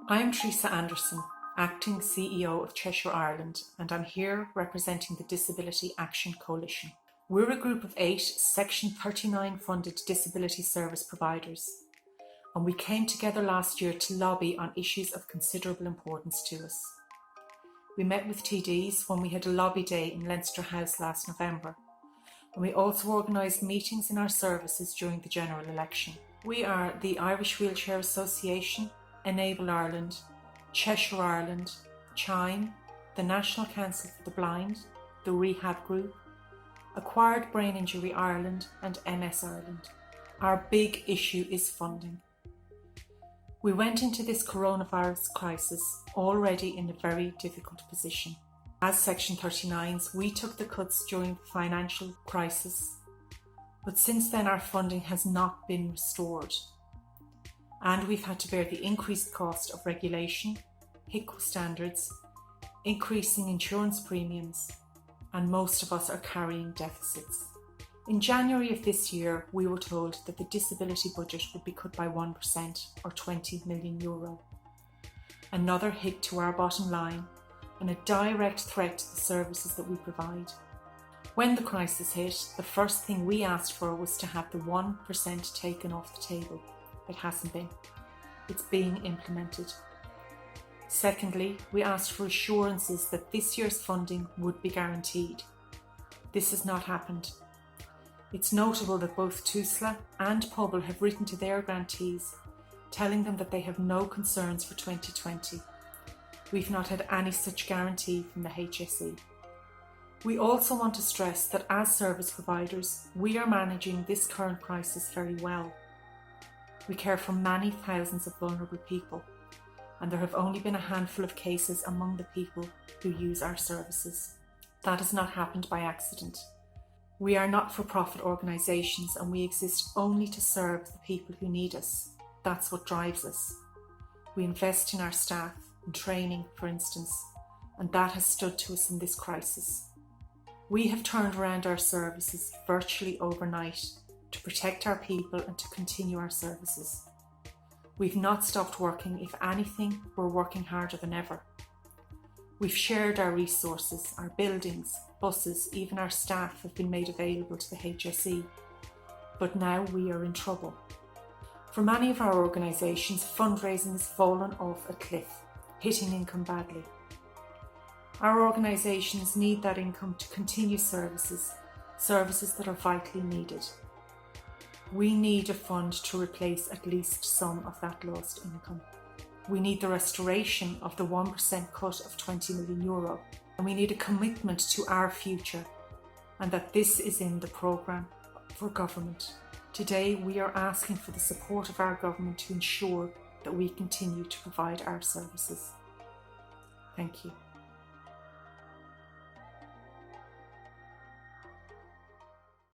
I'm Theresa Anderson, Acting CEO of Cheshire Ireland, and I'm here representing the Disability Action Coalition. We're a group of 8 Section 39 funded disability service providers, and we came together last year to lobby on issues of considerable importance to us. We met with TDs when we had a lobby day in Leinster House last November, and we also organised meetings in our services during the general election. We are the Irish Wheelchair Association, Enable Ireland, Cheshire Ireland, Chime, the National Council for the Blind, the Rehab Group, Acquired Brain Injury Ireland and MS Ireland. Our big issue is funding. We went into this coronavirus crisis already in a very difficult position. As Section 39s, we took the cuts during the financial crisis, but since then our funding has not been restored. And we've had to bear the increased cost of regulation, HICWA standards, increasing insurance premiums, and most of us are carrying deficits. In January of this year, we were told that the disability budget would be cut by 1% or €20 million. Another hit to our bottom line and a direct threat to the services that we provide. When the crisis hit, the first thing we asked for was to have the 1% taken off the table. It hasn't been. It's being implemented. Secondly, we asked for assurances that this year's funding would be guaranteed. This has not happened. It's notable that both TUSLA and Pobal have written to their grantees, telling them that they have no concerns for 2020. We've not had any such guarantee from the HSE. We also want to stress that as service providers, we are managing this current crisis very well. We care for many thousands of vulnerable people, and there have only been a handful of cases among the people who use our services. That has not happened by accident. We are not-for-profit organisations and we exist only to serve the people who need us. That's what drives us. We invest in our staff, in training, for instance, and that has stood to us in this crisis. We have turned around our services virtually overnight to protect our people and to continue our services. We've not stopped working. If anything, we're working harder than ever. We've shared our resources, our buildings, buses, even our staff have been made available to the HSE. But now we are in trouble. For many of our organisations, fundraising has fallen off a cliff, hitting income badly. Our organisations need that income to continue services that are vitally needed. We need a fund to replace at least some of that lost income. We need the restoration of the 1% cut of €20 million, and we need a commitment to our future, and that this is in the programme for government. Today we are asking for the support of our government to ensure that we continue to provide our services. Thank you.